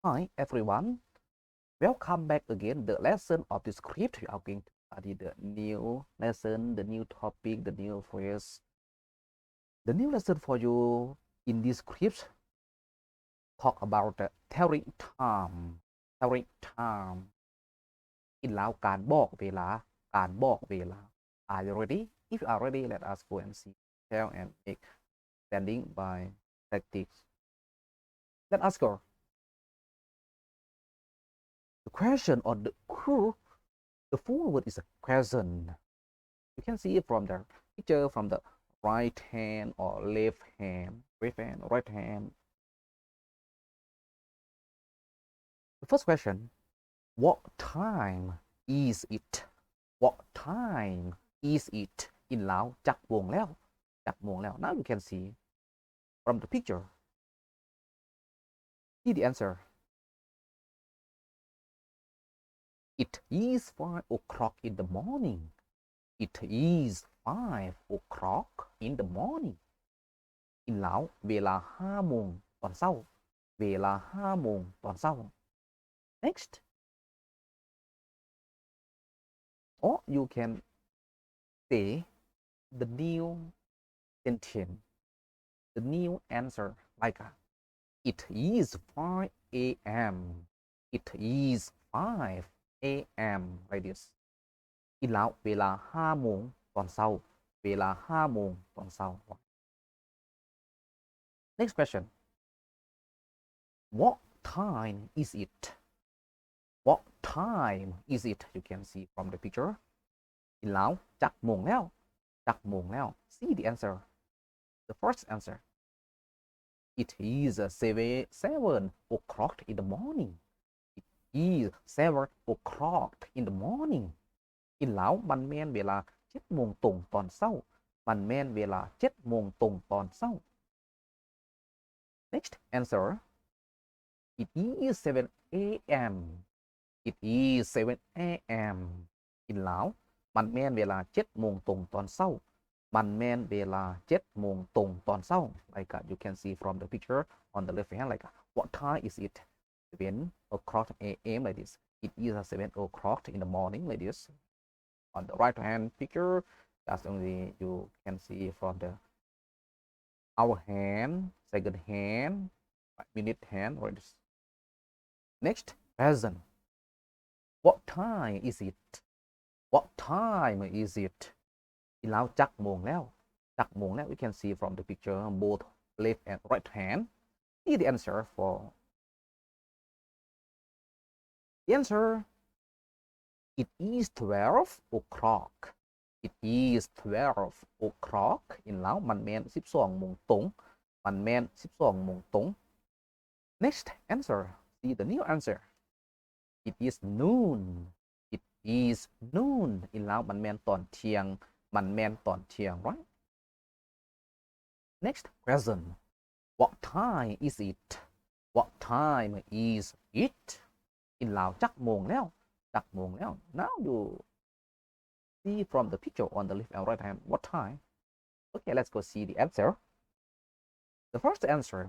Hi everyone, welcome back again. The lesson of the script we are going to study the new lesson, the new topic, the new phrase. The new lesson for you in this script talk about the telling time. Telling time. กินแล้วการบอกเวลาการบอกเวลา Are you ready? If you are ready, let us go and see tell and make standing by practice. Let us go. The question or the clue, the full word is a question. You can see it from the picture from the right hand or left hand, right hand. The first question, what time is it? What time is it? In แล้วจักโมงแล้วจักโมงแล้ว Now you can see from the picture. See the answer. It is 5 o'clock in the morning. It is 5 o'clock in the morning. กินแล้วเวลา5 โมงตอนเช้าเวลา5 โมงตอนเช้า Next. Or you can say the new sentence, the new answer like it is 5 a.m. It is 5 a.m. like this. กินแล้วเวลา5 โมงตอนเช้าเวลา5 โมงตอนเช้า Next question. What time is it? What time is it? You can see from the picture. กินแล้วจักโมงแล้วจักโมงแล้ว See the answer. The first answer. It is 7 o'clock in the morning. It is 7 o'clock in the morning. กินแล้วมันแม่นเวลา7 โมงตรงตอนเช้ามันแม่นเวลา7 โมงตรงตอนเช้า Next answer. It is 7 a.m. It is 7 a.m. กินแล้วมันแม่นเวลา7 โมงตรงตอนเช้ามันแม่นเวลา7 โมงตรงตอนเช้า Like you can see from the picture on the left hand like what time is it? 7 o'clock a.m. like this. It is 7 o'clock in the morning like this. On the right hand picture, that's only you can see from the hour hand, second hand, minute hand, right? Next, present. What time is it? What time is it? กินแล้วจักโมงแล้วจักโมงแล้ว We can see from the picture both left and right hand. See the answer for the answer. It is 12 o'clock. It is 12 o'clock กินแล้วมันแม่น12 โมงตรงมันแม่น12 โมงตรง Next answer. See the new answer. It is noon. It is noon กินแล้วมันแม่นตอนเที่ยงมันแม่นตอนเที่ยง right? Next present. What time is it? What time is it? กินแล้วจักโมงแล้วจักโมงแล้ว Now you see from the picture on the left and right hand what time. Okay, let's go see the answer. The first answer.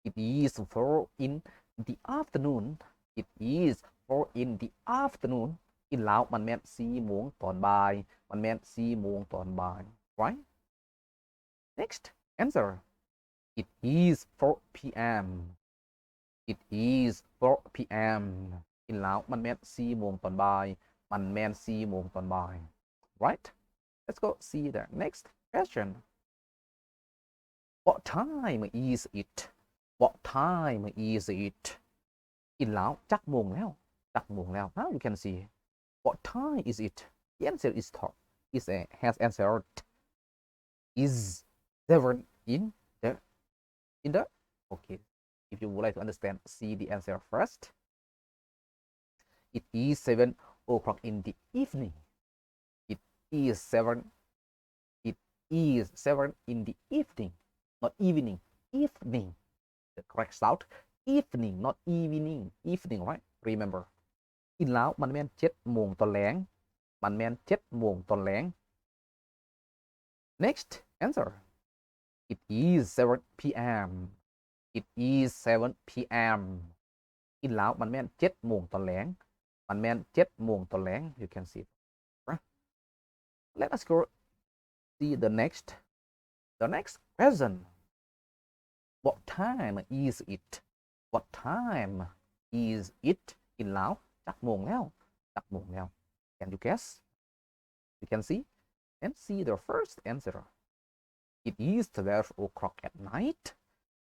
It is 4 in the afternoon. It is 4 in the afternoon. กินแล้วมันแม่น4 โมงตอนบ่ายมันแม่น4 โมงตอนบ่าย right? Next answer. It is 4 p.m. It is 4 p.m. กินแล้วมันแม่น4 โมงตอนบ่ายมันแม่น4 โมงตอนบ่าย right? Let's go see the next question. What time is it? What time is it? กินแล้วจักโมงแล้วจักโมงแล้ว Now you can see what time is it? The answer is has answered is 7 in the okay. If you would like to understand, see the answer first. It is 7 o'clock in the evening. It is 7 in the evening, not evening. Evening. The correct sound. Evening, not evening, right? Remember. กินแล้วมันแม่น7 โมงตอนแลงมันแม่น7 โมงตอนแลง Next answer. It is 7 p.m. It is 7 p.m. in ลาวมันแม่น7 โมงตอนแลงมันแม่น7 โมงตอนแลง you can see let us go see the next question what time is it what time is it in ลาวจักโมงแล้ว can you guess you can see and see the first answer it is 12 o'clock at night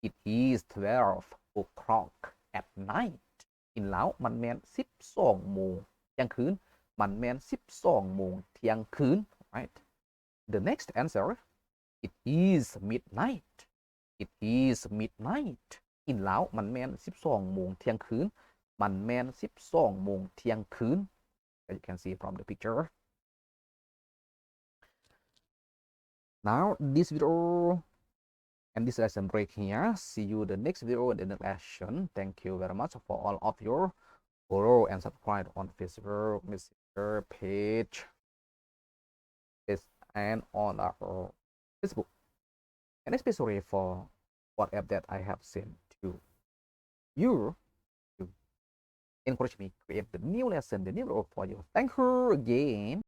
it is 12 o'clock at night in ลาวมันแม่น12 โมงเที่ยงคืนมันแม่น12 โมงเที่ยงคืน right the next answer it is midnight it is midnight in ลาวมันแม่น12 โมงเที่ยงคืนมันแม่น12 โมงเที่ยงคืน as you can see from the picture now this video and this lesson break here see you the next video in the next lesson thank you very much for all of your follow and subscribe on Facebook Messenger page and on our Facebook and especially for whatever that I have sent to you to encourage me create the new lesson the new video for you thank you again